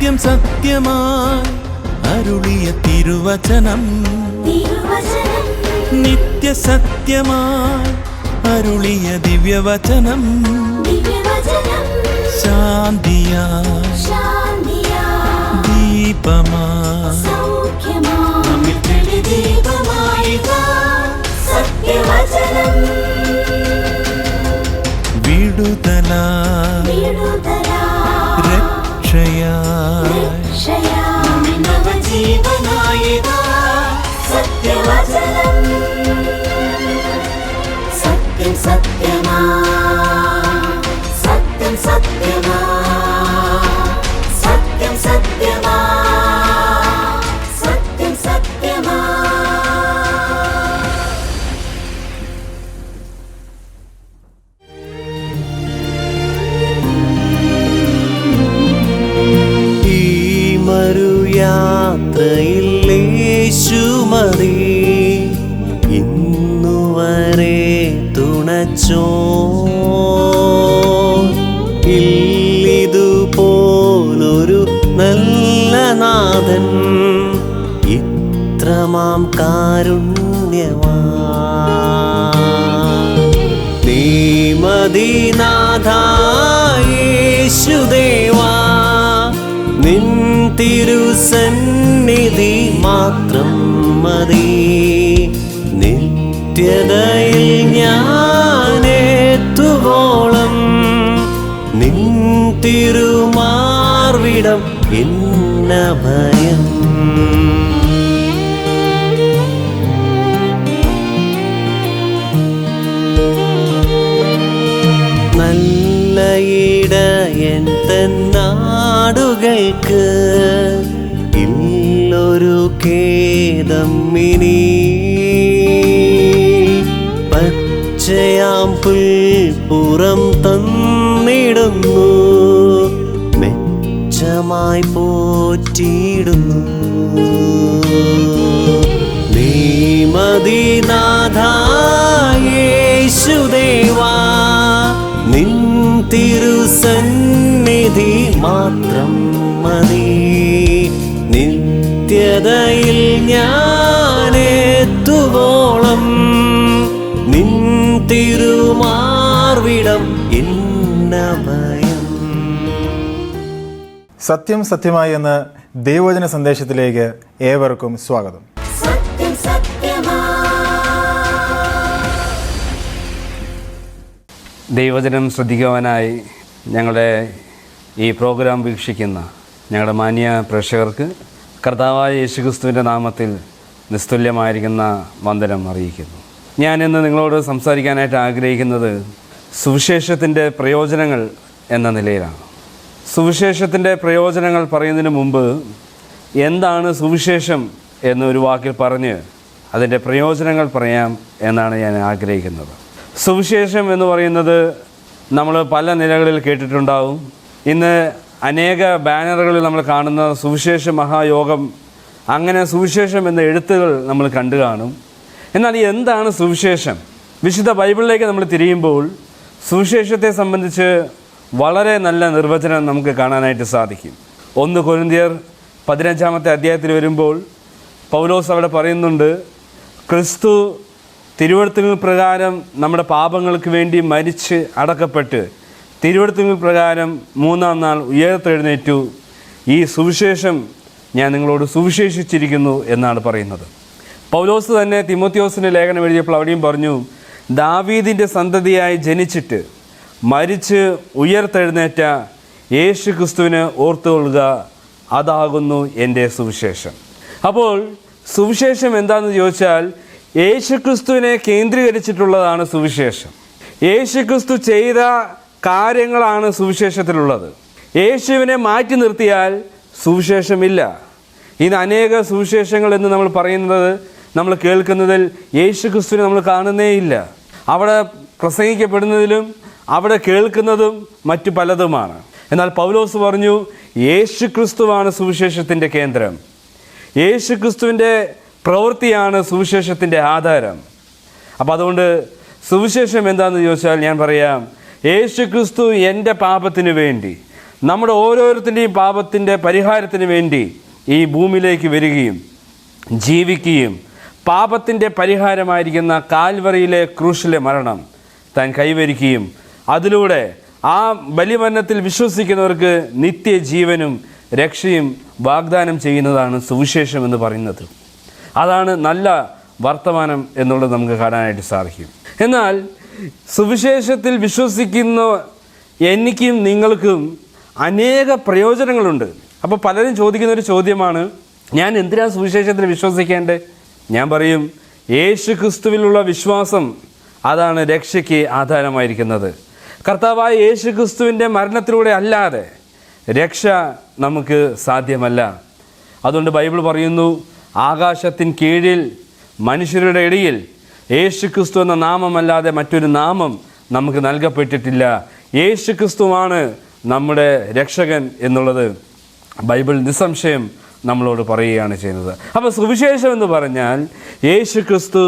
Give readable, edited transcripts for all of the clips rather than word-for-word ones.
സത്യം സത്യമായി അരുളിയ തിരുവചനം, നിത്യസത്യമായി അരുളിയ ദിവ്യവചനം, ശാന്തിയായി ദീപമായി നമ്മിൽ വിടുതലായി രക്ഷയായി നവജീവനായിതാ സത്യവചനം. സത്യം സത്യമാ, സത്യം സത്യമാ, സത്യം സത്യമാ, സത്യം സത്യമാ. ഈ മരുയാത്രയിൽ യേശുമതി ഇന്നുവരെ തുണച്ചോ, ഇല്ലിതുപോലൊരു നല്ല നാഥൻ ഇത്രമാം കാരുണ്യവാൻ. നീ മതി നാഥാ യേശുദേവാ, നിൻ തിരുസന്നിധി മാത്രം മതി. നിത്യതയിൽ ഞാനെത്തുവോളം നിൻ തിരുമാർവിടം എന്ന ഭയം. നല്ല ഇടയൻ തന്നാടുകൾക്ക് ഇല്ലൊരു ഖേദം ഇനി. പച്ചയാം പുൽപ്പുറം തന്നിടുന്നു, മെച്ചമായി പോറ്റിയിടുന്നു. നീ മതി നാഥാ യേശുദേവാ, നിൻ തിരുസന്നിധി മാത്രം മതി. നിത്യതയിൽ ഞാനെത്തുവോളം നിൻ തിരുമാർവിടം എന്ന ഭയം. സത്യം സത്യമായി എന്ന ദൈവവചന സന്ദേശത്തിലേക്ക് ഏവർക്കും സ്വാഗതം. ദൈവവചനം ശ്രദ്ധിക്കുവാനായി ഞങ്ങളുടെ ഈ പ്രോഗ്രാം വീക്ഷിക്കുന്ന ഞങ്ങളുടെ മാന്യ പ്രേക്ഷകർക്ക് കർത്താവായ യേശുക്രിസ്തുവിൻ്റെ നാമത്തിൽ നിസ്തുല്യമായിരിക്കുന്ന വന്ദനം അറിയിക്കുന്നു. ഞാനിന്ന് നിങ്ങളോട് സംസാരിക്കാനായിട്ട് ആഗ്രഹിക്കുന്നത് സുവിശേഷത്തിൻ്റെ പ്രയോജനങ്ങൾ എന്ന നിലയിലാണ്. സുവിശേഷത്തിൻ്റെ പ്രയോജനങ്ങൾ പറയുന്നതിന് മുമ്പ് എന്താണ് സുവിശേഷം എന്നൊരു വാക്കിൽ പറഞ്ഞ് അതിൻ്റെ പ്രയോജനങ്ങൾ പറയാം എന്നാണ് ഞാൻ ആഗ്രഹിക്കുന്നത്. സുവിശേഷം എന്ന് പറയുന്നത് നമ്മൾ പല നിലകളിൽ കേട്ടിട്ടുണ്ടാവും. ഇന്ന് അനേക ബാനറുകളിൽ നമ്മൾ കാണുന്ന സുവിശേഷ മഹായോഗം, അങ്ങനെ സുവിശേഷം എന്ന എഴുത്തുകൾ നമ്മൾ കണ്ടു കാണും. എന്നാൽ എന്താണ് സുവിശേഷം? വിശുദ്ധ ബൈബിളിലേക്ക് നമ്മൾ തിരിയുമ്പോൾ സുവിശേഷത്തെ സംബന്ധിച്ച് വളരെ നല്ല നിർവചനം നമുക്ക് കാണാനായിട്ട് സാധിക്കും. 1 കൊരിന്ത്യർ 15 അധ്യായത്തിൽ വരുമ്പോൾ പൗലോസ് അവിടെ പറയുന്നുണ്ട്, ക്രിസ്തു തിരുവെഴുത്തുകൾ പ്രകാരം നമ്മുടെ പാപങ്ങൾക്ക് വേണ്ടി മരിച്ച് അടക്കപ്പെട്ട് തിരുവെഴുത്തുകൾ പ്രകാരം 3-ാം നാൾ ഉയർത്തെഴുന്നേറ്റു. ഈ സുവിശേഷം ഞാൻ നിങ്ങളോട് സുവിശേഷിച്ചിരിക്കുന്നു എന്നാണ് പറയുന്നത്. പൗലോസ് തന്നെ തിമോത്തിയോസിന് ലേഖനം എഴുതിയപ്പോൾ അവിടെയും പറഞ്ഞു, ദാവീദിൻ്റെ സന്തതിയായി ജനിച്ചിട്ട് മരിച്ച് ഉയർത്തെഴുന്നേറ്റ യേശു ക്രിസ്തുവിനെ ഓർത്തുകൊള്ളുക, അതാകുന്നു എൻ്റെ സുവിശേഷം. അപ്പോൾ സുവിശേഷം എന്താണെന്ന് ചോദിച്ചാൽ യേശുക്രിസ്തുവിനെ കേന്ദ്രീകരിച്ചിട്ടുള്ളതാണ് സുവിശേഷം. യേശുക്രിസ്തു ചെയ്ത കാര്യങ്ങളാണ് സുവിശേഷത്തിലുള്ളത്. യേശുവിനെ മാറ്റി നിർത്തിയാൽ സുവിശേഷമില്ല. ഇന്ന് അനേക സുവിശേഷങ്ങൾ എന്ന് നമ്മൾ പറയുന്നത്, നമ്മൾ കേൾക്കുന്നതിൽ യേശുക്രിസ്തുവിനെ നമ്മൾ കാണുന്നേയില്ല. അവിടെ പ്രസംഗിക്കപ്പെടുന്നതിലും അവിടെ കേൾക്കുന്നതും മറ്റു പലതുമാണ്. എന്നാൽ പൗലോസ് പറഞ്ഞു, യേശുക്രിസ്തുവാണ് സുവിശേഷത്തിൻ്റെ കേന്ദ്രം. യേശുക്രിസ്തുവിൻ്റെ പ്രവൃത്തിയാണ് സുവിശേഷത്തിൻ്റെ ആധാരം. അപ്പോൾ അതുകൊണ്ട് സുവിശേഷം എന്താണെന്ന് ചോദിച്ചാൽ ഞാൻ പറയാം, യേശുക്രിസ്തു എൻ്റെ പാപത്തിന് വേണ്ടി നമ്മുടെ ഓരോരുത്തരുടെയും പാപത്തിൻ്റെ പരിഹാരത്തിന് വേണ്ടി ഈ ഭൂമിയിലേക്ക് വരികയും ജീവിക്കുകയും പാപത്തിൻ്റെ പരിഹാരമായിരിക്കുന്ന കാൽവറിയിലെ ക്രൂശിലെ മരണം താൻ കൈവരിക്കുകയും അതിലൂടെ ആ ബലിമരണത്തിൽ വിശ്വസിക്കുന്നവർക്ക് നിത്യജീവനും രക്ഷയും വാഗ്ദാനം ചെയ്യുന്നതാണ് സുവിശേഷം എന്ന് പറയുന്നത്. അതാണ് നല്ല വർത്തമാനം എന്നുള്ളത് നമുക്ക് കാണാനായിട്ട് സാധിക്കും. എന്നാൽ സുവിശേഷത്തിൽ വിശ്വസിക്കുന്ന എനിക്കും നിങ്ങൾക്കും അനേക പ്രയോജനങ്ങളുണ്ട്. അപ്പോൾ പലരും ചോദിക്കുന്ന ഒരു ചോദ്യമാണ്, ഞാൻ എന്തിനാണ് സുവിശേഷത്തിൽ വിശ്വസിക്കേണ്ടത്? ഞാൻ പറയും, യേശു ക്രിസ്തുവിലുള്ള വിശ്വാസം അതാണ് രക്ഷയ്ക്ക് ആധാരമായിരിക്കുന്നത്. കർത്താവായ യേശു ക്രിസ്തുവിൻ്റെ മരണത്തിലൂടെ അല്ലാതെ രക്ഷ നമുക്ക് സാധ്യമല്ല. അതുകൊണ്ട് ബൈബിൾ പറയുന്നു, ആകാശത്തിൻ കീഴിൽ മനുഷ്യരുടെ ഇടയിൽ യേശു ക്രിസ്തു എന്ന നാമമല്ലാതെ മറ്റൊരു നാമം നമുക്ക് നൽകപ്പെട്ടിട്ടില്ല. യേശു ക്രിസ്തുവാണ് നമ്മുടെ രക്ഷകൻ എന്നുള്ളത് ബൈബിൾ നിസ്സംശയം നമ്മളോട് പറയുകയാണ് ചെയ്യുന്നത്. അപ്പോൾ സുവിശേഷം എന്ന് പറഞ്ഞാൽ യേശു ക്രിസ്തു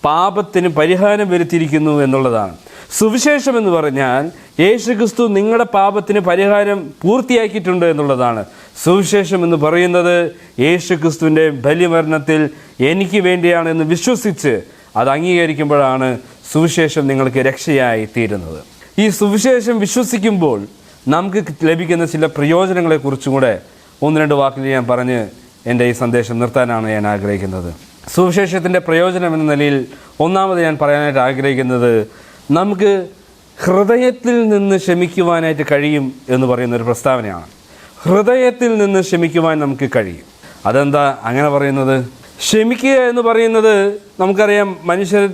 പാപത്തിന് പരിഹാരം വരുത്തിയിരിക്കുന്നു എന്നുള്ളതാണ്. സുവിശേഷം എന്ന് പറഞ്ഞാൽ യേശു ക്രിസ്തു നിങ്ങളുടെ പാപത്തിന് പരിഹാരം പൂർത്തിയാക്കിയിട്ടുണ്ട് എന്നുള്ളതാണ്. സുവിശേഷം എന്ന് പറയുന്നത് യേശു ക്രിസ്തുവിൻ്റെ ബലിമരണത്തിൽ എനിക്ക് വേണ്ടിയാണ് എന്ന് വിശ്വസിച്ച് അത് അംഗീകരിക്കുമ്പോഴാണ് സുവിശേഷം നിങ്ങൾക്ക് രക്ഷയായി തീരുന്നത്. ഈ സുവിശേഷം വിശ്വസിക്കുമ്പോൾ നമുക്ക് ലഭിക്കുന്ന ചില പ്രയോജനങ്ങളെക്കുറിച്ചും കൂടെ ഒന്ന് രണ്ട് വാക്കിൽ ഞാൻ പറഞ്ഞ് എൻ്റെ ഈ സന്ദേശം നിർത്താനാണ് ഞാൻ ആഗ്രഹിക്കുന്നത്. സുവിശേഷത്തിൻ്റെ പ്രയോജനം എന്ന നിലയിൽ ഒന്നാമത് ഞാൻ പറയാനായിട്ട് ആഗ്രഹിക്കുന്നത്, നമുക്ക് ഹൃദയത്തിൽ നിന്ന് ക്ഷമിക്കുവാനായിട്ട് കഴിയും എന്ന് പറയുന്നൊരു പ്രസ്താവനയാണ്. ഹൃദയത്തിൽ നിന്ന് ക്ഷമിക്കുവാൻ നമുക്ക് കഴിയും. അതെന്താ അങ്ങനെ പറയുന്നത്? ക്ഷമിക്കുക എന്ന് പറയുന്നത് നമുക്കറിയാം, മനുഷ്യർ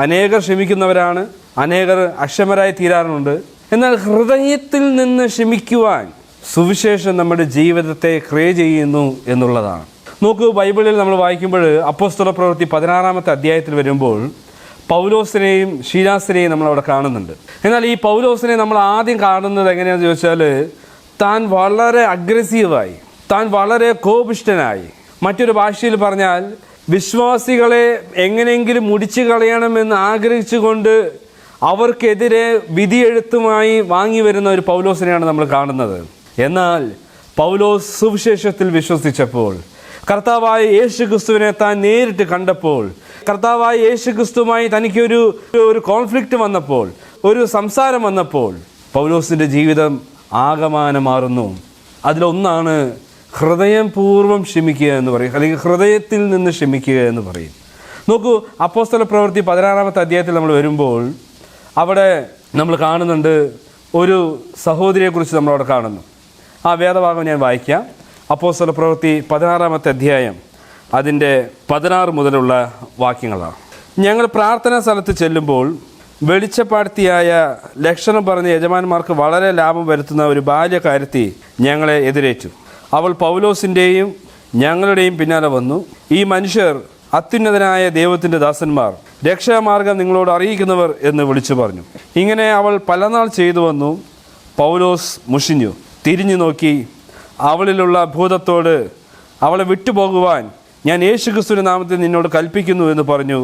അനേകർ ക്ഷമിക്കുന്നവരാണ്, അനേകർ അക്ഷമരായി തീരാറുണ്ട്. എന്നാൽ ഹൃദയത്തിൽ നിന്ന് ക്ഷമിക്കുവാൻ സുവിശേഷം നമ്മുടെ ജീവിതത്തെ ക്രിയ ചെയ്യുന്നു എന്നുള്ളതാണ്. നോക്കൂ, ബൈബിളിൽ നമ്മൾ വായിക്കുമ്പോൾ അപ്പോസ്തല പ്രവൃത്തി 16-ാമത്തെ അധ്യായത്തിൽ വരുമ്പോൾ പൗലോസിനെയും ശീലാസിനെയും നമ്മളവിടെ കാണുന്നുണ്ട്. എന്നാൽ ഈ പൗലോസിനെ നമ്മൾ ആദ്യം കാണുന്നത് എങ്ങനെയാണെന്ന് ചോദിച്ചാൽ, താൻ വളരെ അഗ്രസീവായി, താൻ വളരെ കോപിഷ്ഠനായി, മറ്റൊരു ഭാഷയിൽ പറഞ്ഞാൽ വിശ്വാസികളെ എങ്ങനെയെങ്കിലും മുടിച്ചു കളയണമെന്ന് ആഗ്രഹിച്ചുകൊണ്ട് അവർക്കെതിരെ വിധിയെഴുത്തുമായി വാങ്ങി വരുന്ന ഒരു പൗലോസിനെയാണ് നമ്മൾ കാണുന്നത്. എന്നാൽ പൗലോസ് സുവിശേഷത്തിൽ വിശ്വസിച്ചപ്പോൾ, കർത്താവായ യേശു ക്രിസ്തുവിനെ താൻ നേരിട്ട് കണ്ടപ്പോൾ, കർത്താവായ യേശു ക്രിസ്തുവുമായി തനിക്കൊരു കോൺഫ്ലിക്റ്റ് വന്നപ്പോൾ, ഒരു സംസാരം വന്നപ്പോൾ പൗലോസിൻ്റെ ജീവിതം ആകമാനം മാറുന്നു. അതിലൊന്നാണ് ഹൃദയം പൂർവ്വം ക്ഷമിക്കുക എന്ന് പറയും, അല്ലെങ്കിൽ ഹൃദയത്തിൽ നിന്ന് ക്ഷമിക്കുക എന്ന് പറയും. നോക്കൂ, അപ്പോസ്തല പ്രവൃത്തി 16-ാമത്തെ അധ്യായത്തിൽ നമ്മൾ വരുമ്പോൾ അവിടെ നമ്മൾ കാണുന്നുണ്ട്, ഒരു സഹോദരിയെക്കുറിച്ച് നമ്മളവിടെ കാണുന്നു. ആ വേദഭാഗം ഞാൻ വായിക്കാം. അപ്പോസ്തല പ്രവൃത്തി 16-ാമത്തെ അധ്യായം അതിൻ്റെ 16 മുതലുള്ള വാക്യങ്ങളാണ്. ഞങ്ങൾ പ്രാർത്ഥനാ സ്ഥലത്ത് ചെല്ലുമ്പോൾ വെളിച്ചപ്പാടത്തിയായ ലക്ഷണം പറഞ്ഞ യജമാന്മാർക്ക് വളരെ ലാഭം വരുത്തുന്ന ഒരു ബാല്യക്കാരത്തി ഞങ്ങളെ എതിരേറ്റു. അവൾ പൗലോസിൻ്റെയും ഞങ്ങളുടെയും പിന്നാലെ വന്നു. ഈ മനുഷ്യർ അത്യുന്നതനായ ദൈവത്തിൻ്റെ ദാസന്മാർ, രക്ഷാമാർഗം നിങ്ങളോട് അറിയിക്കുന്നവർ എന്ന് വിളിച്ചു പറഞ്ഞു. ഇങ്ങനെ അവൾ പലനാൾ ചെയ്തു വന്നു. പൗലോസ് മുഷിഞ്ഞു, തിരിഞ്ഞു നോക്കി അവളിലുള്ള ഭൂതത്തോട്, അവളെ വിട്ടുപോകുവാൻ ഞാൻ യേശുക്രിസ്തുവിന്റെ നാമത്തിൽ നിന്നോട് കൽപ്പിക്കുന്നു എന്ന് പറഞ്ഞു.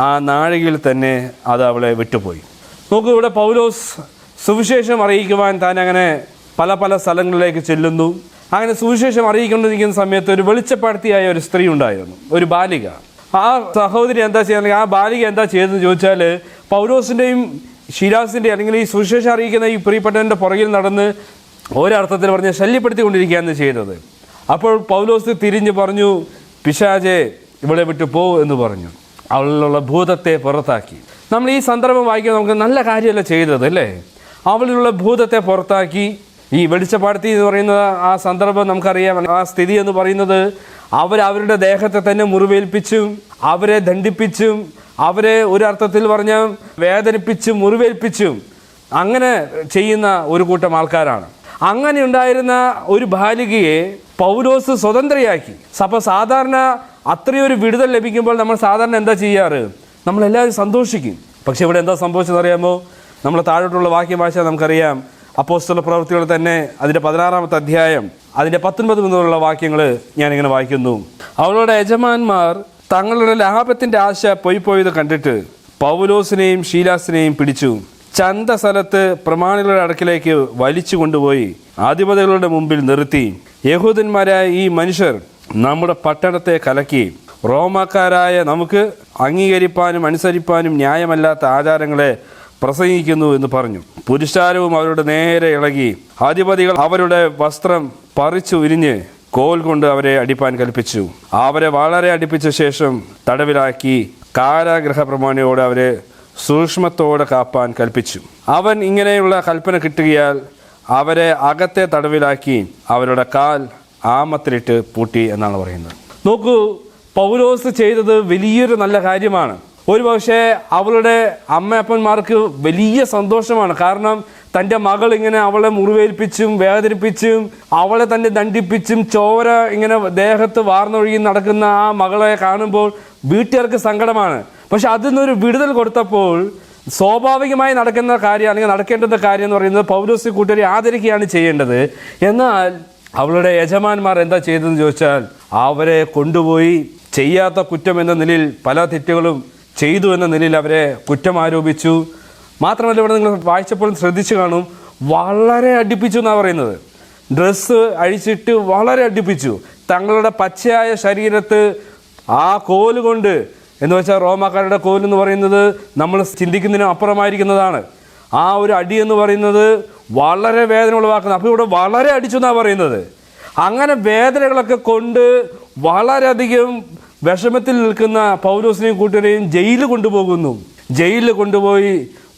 ആ നാഴികയിൽ തന്നെ അത് അവളെ വിട്ടുപോയി. നോക്കൂ, ഇവിടെ പൗലോസ് സുവിശേഷം അറിയിക്കുവാൻ താൻ അങ്ങനെ പല പല സ്ഥലങ്ങളിലേക്ക് ചെല്ലുന്നു. അങ്ങനെ സുവിശേഷം അറിയിക്കൊണ്ടിരിക്കുന്ന സമയത്ത് ഒരു വെളിച്ചപ്പാടത്തിയായ ഒരു സ്ത്രീ ഉണ്ടായിരുന്നു, ഒരു ബാലിക. ആ സഹോദരി എന്താ ചെയ്യുക, ആ ബാലിക എന്താ ചെയ്തതെന്ന് ചോദിച്ചാൽ, പൗലോസിൻ്റെയും ശീലാസിൻ്റെയും അല്ലെങ്കിൽ ഈ സുവിശേഷം അറിയിക്കുന്ന ഈ പ്രിയപ്പെട്ടവൻ്റെ പുറകിൽ നടന്ന് ഒരർത്ഥത്തിൽ പറഞ്ഞ് ശല്യപ്പെടുത്തിക്കൊണ്ടിരിക്കുകയാണ് ചെയ്തത്. അപ്പോൾ പൗലോസ് തിരിഞ്ഞ് പറഞ്ഞു, പിശാചേ ഇവിടെ വിട്ടു പോ എന്ന് പറഞ്ഞു. അവളിലുള്ള ഭൂതത്തെ പുറത്താക്കി. നമ്മൾ ഈ സന്ദർഭം വായിക്കുമ്പോൾ നമുക്ക് നല്ല കാര്യമല്ല ചെയ്തത് അല്ലേ? അവളിലുള്ള ഭൂതത്തെ പുറത്താക്കി. ഈ വെളിച്ചപ്പാടത്തി എന്ന് പറയുന്ന ആ സന്ദർഭം നമുക്കറിയാം. ആ സ്ഥിതി എന്ന് പറയുന്നത് അവരവരുടെ ദേഹത്തെ തന്നെ മുറിവേൽപ്പിച്ചും അവരെ ദണ്ഡിപ്പിച്ചും അവരെ ഒരർത്ഥത്തിൽ പറഞ്ഞ വേദനിപ്പിച്ചും മുറിവേൽപ്പിച്ചും അങ്ങനെ ചെയ്യുന്ന ഒരു കൂട്ടം ആൾക്കാരാണ്. അങ്ങനെ ഉണ്ടായിരുന്ന ഒരു ബാലികയെ പൗലോസ് സ്വതന്ത്രയാക്കി. അപ്പോൾ സാധാരണ അത്രയൊരു വിടുതൽ ലഭിക്കുമ്പോൾ നമ്മൾ സാധാരണ എന്താ ചെയ്യാറ്? നമ്മളെല്ലാവരും സന്തോഷിക്കും. പക്ഷെ ഇവിടെ എന്താ സംഭവിച്ചതെന്നറിയാമോ? നമ്മൾ താഴോട്ടുള്ള വാക്യം വായിച്ചാൽ നമുക്കറിയാം. അപ്പോസ്തല പ്രവൃത്തികൾ തന്നെ അതിൻ്റെ 16-ാമത്തെ അധ്യായം അതിൻ്റെ 19 മുതലുള്ള വാക്യങ്ങൾ ഞാനിങ്ങനെ വായിക്കുന്നു. അവളുടെ യജമാന്മാർ തങ്ങളുടെ ലാഭത്തിൻ്റെ ആശ പോയത് കണ്ടിട്ട് പൗലോസിനെയും ശീലാസിനെയും പിടിച്ചു ചന്ത സ്ഥലത്ത് പ്രമാണികളുടെ അടുക്കിലേക്ക് വലിച്ചു കൊണ്ടുപോയി അധിപതികളുടെ മുമ്പിൽ നിർത്തി, യഹൂദന്മാരായ ഈ മനുഷ്യർ നമ്മുടെ പട്ടണത്തെ കലക്കി റോമാക്കാരായ നമുക്ക് അംഗീകരിപ്പാനും അനുസരിപ്പാനും ന്യായമല്ലാത്ത ആചാരങ്ങളെ പ്രസംഗിക്കുന്നു എന്ന് പറഞ്ഞു. പുരുഷാരവും അവരുടെ നേരെ ഇളകി അധിപതികൾ അവരുടെ വസ്ത്രം പറിച്ചു ഉരിഞ്ഞ് കോൽ കൊണ്ട് അവരെ അടിപ്പാൻ കൽപ്പിച്ചു. അവരെ വളരെ അടിപ്പിച്ച ശേഷം തടവിലാക്കി കാരാഗ്രഹ പ്രമാണിയോട് അവരെ സൂക്ഷ്മത്തോടെ കാപ്പാൻ കൽപ്പിച്ചു. അവൻ ഇങ്ങനെയുള്ള കൽപ്പന കിട്ടുകയാൽ അവരെ അകത്തെ തടവിലാക്കി അവരുടെ കാൽ ആമത്തിലിട്ട് പൂട്ടി എന്നാണ് പറയുന്നത്. നോക്കൂ, പൗലോസ് ചെയ്തത് വലിയൊരു നല്ല കാര്യമാണ്. ഒരു പക്ഷേ അവളുടെ അമ്മയപ്പന്മാർക്ക് വലിയ സന്തോഷമാണ്. കാരണം തൻ്റെ മകൾ ഇങ്ങനെ അവളെ മുറിവേൽപ്പിച്ചും വേദനിപ്പിച്ചും അവളെ തന്നെ ദണ്ഡിപ്പിച്ചും ചോര ഇങ്ങനെ ദേഹത്ത് വാർന്നൊഴുകി നടക്കുന്ന ആ മകളെ കാണുമ്പോൾ വീട്ടുകാർക്ക് സങ്കടമാണ്. പക്ഷെ അതിൽ നിന്നൊരു വിടുതൽ കൊടുത്തപ്പോൾ സ്വാഭാവികമായി നടക്കുന്ന കാര്യം അല്ലെങ്കിൽ നടക്കേണ്ടുന്ന കാര്യം എന്ന് പറയുന്നത് പൗലോസ് കൂട്ടരെ ആദരിക്കുകയാണ് ചെയ്യേണ്ടത്. എന്നാൽ അവളുടെ യജമാന്മാർ എന്താ ചെയ്തതെന്ന് ചോദിച്ചാൽ അവരെ കൊണ്ടുപോയി ചെയ്യാത്ത കുറ്റം എന്ന നിലയിൽ പല തെറ്റുകളും ചെയ്തു എന്ന നിലയിൽ അവരെ കുറ്റം ആരോപിച്ചു. മാത്രമല്ല, ഇവിടെ നിങ്ങൾ വായിച്ചപ്പോൾ ശ്രദ്ധിച്ചു കാണും, വളരെ അടുപ്പിച്ചു എന്നാണ് പറയുന്നത്. ഡ്രസ്സ് അഴിച്ചിട്ട് വളരെ അടുപ്പിച്ചു. തങ്ങളുടെ പച്ചയായ ശരീരത്ത് ആ കോല് കൊണ്ട്, എന്ന് വെച്ചാൽ റോമാക്കാരുടെ കോൽ എന്ന് പറയുന്നത് നമ്മൾ ചിന്തിക്കുന്നതിനും അപ്പുറമായിരിക്കുന്നതാണ്. ആ ഒരു അടി എന്ന് പറയുന്നത് വളരെ വേദന ഉളവാക്കുന്നത്. അപ്പോൾ ഇവിടെ വളരെ അടിച്ചു എന്നാണ് പറയുന്നത്. അങ്ങനെ വേദനകളൊക്കെ കൊണ്ട് വളരെയധികം വിഷമത്തിൽ നിൽക്കുന്ന പൗലോസിനെയും കൂട്ടരെയും ജയിലിൽ കൊണ്ടുപോകുന്നു. ജയിലിൽ കൊണ്ടുപോയി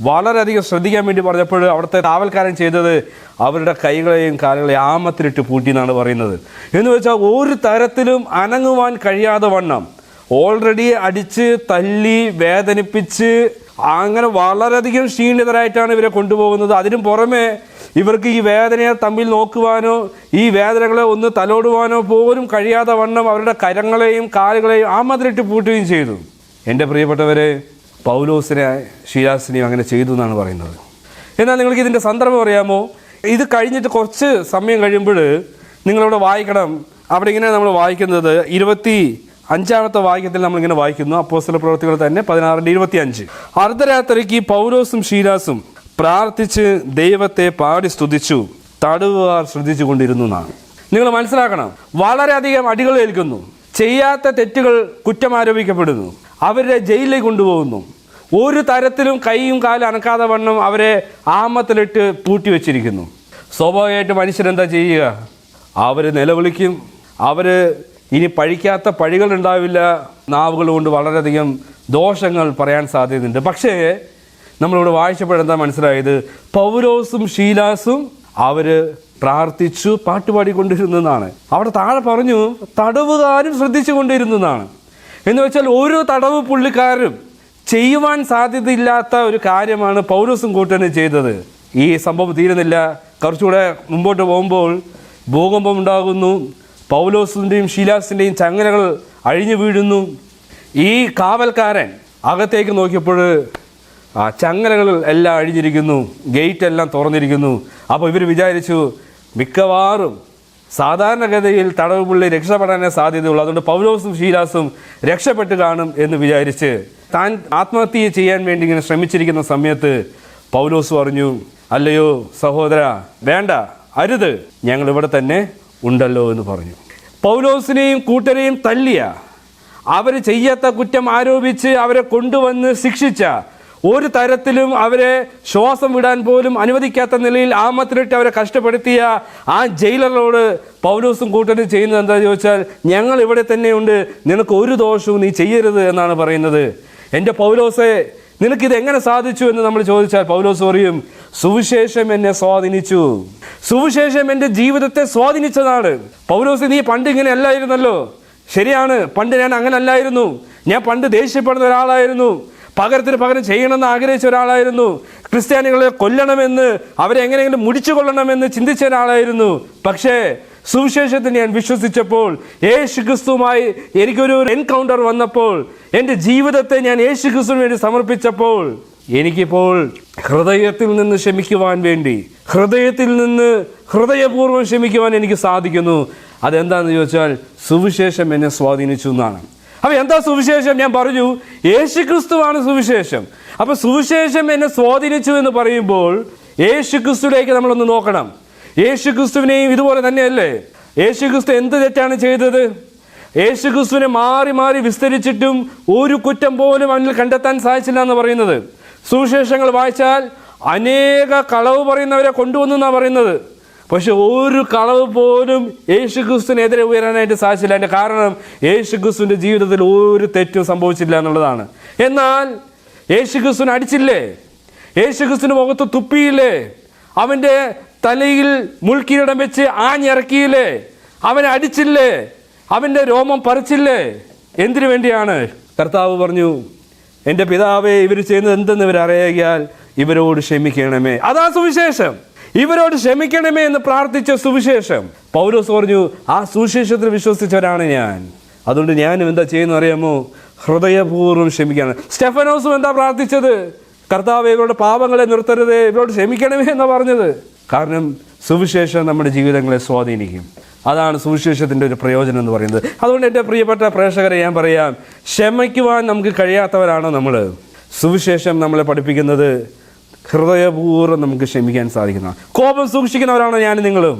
വളരെയധികം ശ്രദ്ധിക്കാൻ വേണ്ടി പറഞ്ഞപ്പോൾ അവിടുത്തെ കാവൽക്കാരൻ ചെയ്തത് അവരുടെ കൈകളെയും കാലുകളെയും ആമത്തിലിട്ട് പൂട്ടി എന്നാണ് പറയുന്നത്. എന്ന് വെച്ചാൽ ഒരു തരത്തിലും അനങ്ങുവാൻ കഴിയാതെ വണ്ണം ഓൾറെഡി അടിച്ച് തല്ലി വേദനിപ്പിച്ച് അങ്ങനെ വളരെയധികം ക്ഷീണിതരായിട്ടാണ് ഇവരെ കൊണ്ടുപോകുന്നത്. അതിനും പുറമെ ഇവർക്ക് ഈ വേദനയെ തമ്മിൽ നോക്കുവാനോ ഈ വേദനകളെ ഒന്ന് തലോടുവാനോ പോലും കഴിയാതെ വണ്ണം അവരുടെ കരങ്ങളെയും കാലുകളെയും ആമത്തിലിട്ട് പൂട്ടുകയും ചെയ്തു. എൻ്റെ പ്രിയപ്പെട്ടവരെ, പൗലോസിനെ ശീലാസിനെയും അങ്ങനെ ചെയ്തു എന്നാണ് പറയുന്നത്. എന്നാൽ നിങ്ങൾക്ക് ഇതിൻ്റെ സന്ദർഭം അറിയാമോ? ഇത് കഴിഞ്ഞിട്ട് കുറച്ച് സമയം കഴിയുമ്പോൾ നിങ്ങളിവിടെ വായിക്കണം. അവിടെ ഇങ്ങനെ നമ്മൾ വായിക്കുന്നത് 25-ാമത്തെ വാക്യത്തിൽ നമ്മളിങ്ങനെ വായിക്കുന്നു. അപ്പോസ്തല പ്രവൃത്തികൾ തന്നെ 16-25. അർദ്ധരാത്രിക്ക് പൗലോസും ശീലാസും പ്രാർത്ഥിച്ച് ദൈവത്തെ പാടി സ്തുതിച്ചു, തടവുകാർ ശ്രദ്ധിച്ചു കൊണ്ടിരുന്നു എന്നാണ്. നിങ്ങൾ മനസ്സിലാക്കണം, വളരെയധികം അടികൾ ഏൽക്കുന്നു, ചെയ്യാത്ത തെറ്റുകൾ കുറ്റമാരോപിക്കപ്പെടുന്നു, അവരെ ജയിലിലേക്ക് കൊണ്ടുപോകുന്നു. ഒരു തരത്തിലും കൈയും കാലും അനക്കാതെ വണ്ണം അവരെ ആമത്തിലിട്ട് പൂട്ടി വെച്ചിരിക്കുന്നു. സ്വാഭാവികമായിട്ട് മനുഷ്യരെന്താ ചെയ്യുക? അവർ നിലവിളിക്കും. അവർ ഇനി പഴിക്കാത്ത പഴികൾ ഉണ്ടാവില്ല. നാവുകൾ കൊണ്ട് വളരെയധികം ദോഷങ്ങൾ പറയാൻ സാധ്യതയുണ്ട്. പക്ഷേ നമ്മളിവിടെ വായിച്ചപ്പോഴെന്താ മനസ്സിലായത്? പൗലോസും ശീലാസും അവർ പ്രാർത്ഥിച്ചു പാട്ടുപാടിക്കൊണ്ടിരുന്നതാണ്. അവിടെ താഴെ പറഞ്ഞു തടവുകാരും ശ്രദ്ധിച്ചു കൊണ്ടിരുന്നതാണ്. എന്ന് വെച്ചാൽ ഓരോ തടവ് പുള്ളിക്കാരും ചെയ്യുവാൻ സാധ്യതയില്ലാത്ത ഒരു കാര്യമാണ് പൗലോസും കൂട്ടനും ചെയ്തത്. ഈ സംഭവം തീരുന്നില്ല. കുറച്ചുകൂടെ മുമ്പോട്ട് പോകുമ്പോൾ ഭൂകമ്പം ഉണ്ടാകുന്നു. പൗലോസിൻ്റെയും ശീലാസിൻ്റെയും ചങ്ങലകൾ അഴിഞ്ഞു വീഴുന്നു. ഈ കാവൽക്കാരൻ അകത്തേക്ക് നോക്കിയപ്പോൾ ആ ചങ്ങലകൾ എല്ലാം അഴിഞ്ഞിരിക്കുന്നു, ഗേറ്റ് എല്ലാം തുറന്നിരിക്കുന്നു. അപ്പോൾ ഇവർ വിചാരിച്ചു മിക്കവാറും സാധാരണഗതിയിൽ തടവ് പുള്ളി രക്ഷപ്പെടാനേ സാധ്യതയുള്ളൂ, അതുകൊണ്ട് പൗലോസും ശീലാസും രക്ഷപ്പെട്ട് കാണും എന്ന് വിചാരിച്ച് താൻ ആത്മഹത്യ ചെയ്യാൻ വേണ്ടി ഇങ്ങനെ ശ്രമിച്ചിരിക്കുന്ന സമയത്ത് പൗലോസ് പറഞ്ഞു, അല്ലയോ സഹോദര, വേണ്ട, അരുത്, ഞങ്ങൾ ഇവിടെ തന്നെ ഉണ്ടല്ലോ എന്ന് പറഞ്ഞു. പൗലോസിനെയും കൂട്ടരെയും തല്ലിയ, അവർ ചെയ്യാത്ത കുറ്റം ആരോപിച്ച് അവരെ കൊണ്ടുവന്ന് ശിക്ഷിച്ച, ഒരു തരത്തിലും അവരെ ശ്വാസം വിടാൻ പോലും അനുവദിക്കാത്ത നിലയിൽ ആമത്തിലിട്ട് അവരെ കഷ്ടപ്പെടുത്തിയ ആ ജയിലറോട് പൗലോസും കൂട്ടരും ചെയ്യുന്നത് എന്താണെന്ന് ചോദിച്ചാൽ, ഞങ്ങൾ ഇവിടെ തന്നെയുണ്ട്, നിനക്ക് ഒരു ദോഷവും നീ ചെയ്യരുത് എന്നാണ് പറയുന്നത്. എൻ്റെ പൗലോസെ, നിനക്കിത് എങ്ങനെ സാധിച്ചു എന്ന് നമ്മൾ ചോദിച്ചാൽ പൗലോസ് പറയും, സുവിശേഷം എന്നെ സ്വാധീനിച്ചു, സുവിശേഷം എൻ്റെ ജീവിതത്തെ സ്വാധീനിച്ചതാണ്. പൗലോസ്, നീ പണ്ട് ഇങ്ങനെ അല്ലായിരുന്നല്ലോ. ശരിയാണ്, പണ്ട് ഞാൻ അങ്ങനെ അല്ലായിരുന്നു. ഞാൻ പണ്ട് ദേഷ്യപ്പെടുന്ന ഒരാളായിരുന്നു, പകരത്തിന് പകരം ചെയ്യണമെന്ന് ആഗ്രഹിച്ച ഒരാളായിരുന്നു, ക്രിസ്ത്യാനികളെ കൊല്ലണമെന്ന്, അവരെ എങ്ങനെയെങ്കിലും മുടിച്ചു കൊള്ളണമെന്ന് ചിന്തിച്ച ഒരാളായിരുന്നു. പക്ഷേ സുവിശേഷത്തിൽ ഞാൻ വിശ്വസിച്ചപ്പോൾ, യേശു ക്രിസ്തുവുമായി എനിക്കൊരു എൻകൗണ്ടർ വന്നപ്പോൾ, എൻ്റെ ജീവിതത്തെ ഞാൻ യേശു ക്രിസ്തുവിന് വേണ്ടി സമർപ്പിച്ചപ്പോൾ, എനിക്കിപ്പോൾ ഹൃദയത്തിൽ നിന്ന് ക്ഷമിക്കുവാൻ വേണ്ടി, ഹൃദയത്തിൽ നിന്ന് ഹൃദയപൂർവ്വം ക്ഷമിക്കുവാൻ എനിക്ക് സാധിക്കുന്നു. അതെന്താണെന്ന് ചോദിച്ചാൽ, സുവിശേഷം എന്നെ സ്വാധീനിച്ചു എന്നാണ്. അപ്പോൾ എന്താ സുവിശേഷം? ഞാൻ പറഞ്ഞു, യേശു ക്രിസ്തുവാണ് സുവിശേഷം. അപ്പോൾ സുവിശേഷം എന്നെ സ്വാധീനിച്ചു എന്ന് പറയുമ്പോൾ യേശു ക്രിസ്തുവിലേക്ക് നമ്മളൊന്ന് നോക്കണം. യേശു ക്രിസ്തുവിനെയും ഇതുപോലെ തന്നെയല്ലേ? യേശു ക്രിസ്തു എന്ത് തെറ്റാണ് ചെയ്തത്? യേശു ക്രിസ്തുവിനെ മാറി മാറി വിസ്തരിച്ചിട്ടും ഒരു കുറ്റം പോലും അവനിൽ കണ്ടെത്താൻ സാധിച്ചില്ല എന്ന് പറയുന്നത്. സുവിശേഷങ്ങൾ വായിച്ചാൽ അനേക കളവ് പറയുന്നവരെ കൊണ്ടുവന്നു എന്നാണ് പറയുന്നത്. പക്ഷെ ഒരു കളവ് പോലും യേശു ക്രിസ്തുവിനെതിരെ ഉയരാനായിട്ട് സാധിച്ചില്ല. അതിൻ്റെ കാരണം യേശു ക്രിസ്തുവിൻ്റെ ജീവിതത്തിൽ ഒരു തെറ്റും സംഭവിച്ചില്ല എന്നുള്ളതാണ്. എന്നാൽ യേശു ക്രിസ്തുവിനെ അടിച്ചില്ലേ? യേശു ക്രിസ്തുവിൻ്റെ മുഖത്ത് തുപ്പിയില്ലേ? അവൻ്റെ തലയിൽ മുൾക്കിരീടം വെച്ച് ആഞ്ഞിറക്കിയില്ലേ? അവനെ അടിച്ചില്ലേ? അവൻ്റെ രോമം പറിച്ചില്ലേ? എന്തിനു വേണ്ടിയാണ്? കർത്താവ് പറഞ്ഞു, എൻ്റെ പിതാവേ, ഇവർ ചെയ്യുന്നത് എന്തെന്ന് ഇവർ അറിയാൽ ഇവരോട് ക്ഷമിക്കണമേ. അതാ സുവിശേഷം. ഇവരോട് ക്ഷമിക്കണമേ എന്ന് പ്രാർത്ഥിച്ച സുവിശേഷം. പൗലോസ് പറഞ്ഞു, ആ സുവിശേഷത്തിൽ വിശ്വസിച്ചവരാണ് ഞാൻ. അതുകൊണ്ട് ഞാനും എന്താ ചെയ്യുന്നത് അറിയാമോ? ഹൃദയപൂർവ്വം ക്ഷമിക്കണം. സ്റ്റെഫനോസും എന്താ പ്രാർത്ഥിച്ചത്? കർത്താവ്, ഇവരുടെ പാപങ്ങളെ നിർത്തരുത്, ഇവരോട് ക്ഷമിക്കണമേ എന്നാണ് പറഞ്ഞത്. കാരണം സുവിശേഷം നമ്മുടെ ജീവിതങ്ങളെ സ്വാധീനിക്കും. അതാണ് സുവിശേഷത്തിൻ്റെ ഒരു പ്രയോജനം എന്ന് പറയുന്നത്. അതുകൊണ്ട് എൻ്റെ പ്രിയപ്പെട്ട പ്രേക്ഷകരെ ഞാൻ പറയാം, ക്ഷമിക്കുവാൻ നമുക്ക് കഴിയാത്തവരാണോ നമ്മൾ? സുവിശേഷം നമ്മളെ പഠിപ്പിക്കുന്നത് ഹൃദയപൂർവ്വം നമുക്ക് ക്ഷമിക്കാൻ സാധിക്കുന്ന, കോപം സൂക്ഷിക്കുന്നവരാണോ ഞാനും നിങ്ങളും?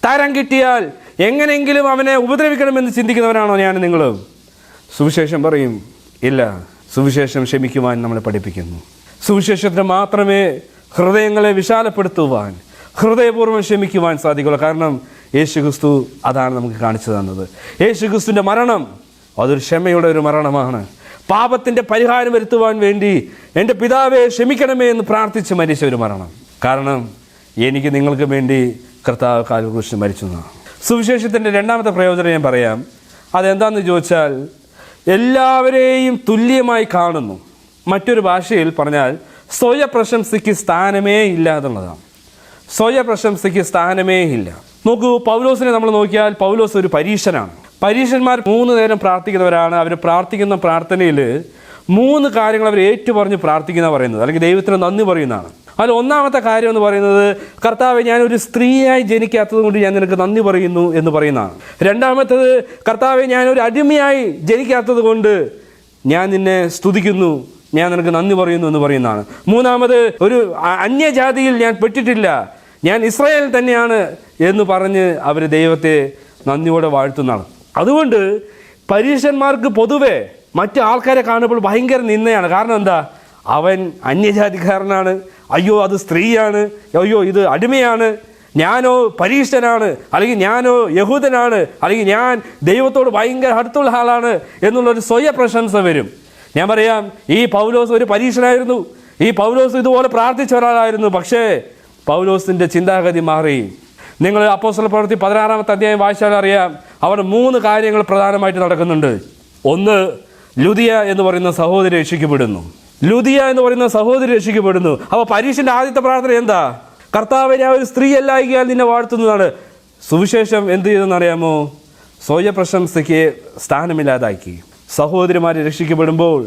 തരം കിട്ടിയാൽ എങ്ങനെയെങ്കിലും അവനെ ഉപദ്രവിക്കണമെന്ന് ചിന്തിക്കുന്നവരാണോ ഞാനും നിങ്ങളും? സുവിശേഷം പറയും, ഇല്ല. സുവിശേഷം ക്ഷമിക്കുവാൻ നമ്മളെ പഠിപ്പിക്കുന്നു. സുവിശേഷത്തിന് മാത്രമേ ഹൃദയങ്ങളെ വിശാലപ്പെടുത്തുവാൻ, ഹൃദയപൂർവ്വം ക്ഷമിക്കുവാൻ സാധിക്കുള്ളൂ. കാരണം യേശു ക്രിസ്തു അതാണ് നമുക്ക് കാണിച്ചു തന്നത്. യേശു ക്രിസ്തുവിൻ്റെ മരണം അതൊരു ക്ഷമയുടെ ഒരു മരണമാണ്. പാപത്തിൻ്റെ പരിഹാരം വരുത്തുവാൻ വേണ്ടി എൻ്റെ പിതാവെ ക്ഷമിക്കണമേ എന്ന് പ്രാർത്ഥിച്ച് മരിച്ച ഒരു മരണം. കാരണം എനിക്ക് നിങ്ങൾക്ക് വേണ്ടി കർത്താവ് കാൽവരി ക്രൂശിൽ മരിച്ചു എന്നാണ്. സുവിശേഷത്തിൻ്റെ രണ്ടാമത്തെ പ്രയോജനം ഞാൻ പറയാം. അതെന്താണെന്ന് ചോദിച്ചാൽ, എല്ലാവരെയും തുല്യമായി കാണുന്നു. മറ്റൊരു ഭാഷയിൽ പറഞ്ഞാൽ സ്വയപ്രശംസയ്ക്ക് സ്ഥാനമേ ഇല്ല എന്നുള്ളതാണ്. സ്വയപ്രശംസയ്ക്ക് സ്ഥാനമേ ഇല്ല. നോക്കൂ, പൗലോസിനെ നമ്മൾ നോക്കിയാൽ പൗലോസ് ഒരു പരീശനാണ്. പരീശന്മാർ 3 നേരം പ്രാർത്ഥിക്കുന്നവരാണ്. അവർ പ്രാർത്ഥിക്കുന്ന പ്രാർത്ഥനയിൽ 3 കാര്യങ്ങൾ അവർ ഏറ്റുപറഞ്ഞ് പ്രാർത്ഥിക്കുന്ന പറയുന്നത്, അല്ലെങ്കിൽ ദൈവത്തിന് നന്ദി പറയുന്നതാണ്. അതിൽ ഒന്നാമത്തെ കാര്യം എന്ന് പറയുന്നത്, കർത്താവെ, ഞാനൊരു സ്ത്രീയായി ജനിക്കാത്തത് കൊണ്ട് ഞാൻ നിനക്ക് നന്ദി പറയുന്നു എന്ന് പറയുന്നതാണ്. രണ്ടാമത്തേത്, കർത്താവെ, ഞാനൊരു അടിമയായി ജനിക്കാത്തത് കൊണ്ട് ഞാൻ നിന്നെ സ്തുതിക്കുന്നു, ഞാൻ നിനക്ക് നന്ദി പറയുന്നു എന്ന് പറയുന്നതാണ്. മൂന്നാമത്, ഒരു അന്യജാതിയിൽ ഞാൻ പെട്ടിട്ടില്ല, ഞാൻ ഇസ്രായേൽ തന്നെയാണ് എന്ന് പറഞ്ഞ് അവർ ദൈവത്തെ നന്ദിയോടെ വാഴ്ത്തുന്നതാണ്. അതുകൊണ്ട് പരീശന്മാർക്ക് പൊതുവെ മറ്റു ആൾക്കാരെ കാണുമ്പോൾ ഭയങ്കര നിന്ദയാണ്. കാരണം എന്താ? അവൻ അന്യജാതിക്കാരനാണ്, അയ്യോ അത് സ്ത്രീയാണ്, അയ്യോ ഇത് അടിമയാണ്, ഞാനോ പരീശനാണ്, അല്ലെങ്കിൽ ഞാനോ യഹൂദനാണ്, അല്ലെങ്കിൽ ഞാൻ ദൈവത്തോട് ഭയങ്കര അടുത്തുള്ള ആളാണ് എന്നുള്ളൊരു സ്വയപ്രശംസ വരും. ഞാൻ പറയാം, ഈ പൗലോസ് ഒരു പരീശനായിരുന്നു. ഈ പൗലോസ് ഇതുപോലെ പ്രാർത്ഥിച്ച ഒരാളായിരുന്നു. പക്ഷേ പൗലോസിൻ്റെ ചിന്താഗതി മാറി. നിങ്ങൾ അപ്പോസ്തല പ്രവൃത്തി 16-ാമത്തെ അധ്യായം വായിച്ചാൽ അറിയാം, അവിടെ 3 കാര്യങ്ങൾ പ്രധാനമായിട്ട് നടക്കുന്നുണ്ട്. ഒന്ന്, ലുദിയ എന്ന് പറയുന്ന സഹോദരി രക്ഷിക്കപ്പെടുന്നു. ലുദിയ എന്ന് പറയുന്ന സഹോദരി രക്ഷിക്കപ്പെടുന്നു. അപ്പോൾ പരീശൻ്റെ ആദ്യത്തെ പ്രാർത്ഥന എന്താ? കർത്താവേ, ഞാൻ ഒരു സ്ത്രീ അല്ലായികയാൽ നിന്നെ വാഴ്ത്തുന്നതാണ്. സുവിശേഷം എന്ത് ചെയ്തെന്നറിയാമോ? സ്വയപ്രശംസയ്ക്ക് സ്ഥാനമില്ലാതാക്കി. സഹോദരിമാർ രക്ഷിക്കപ്പെടുമ്പോൾ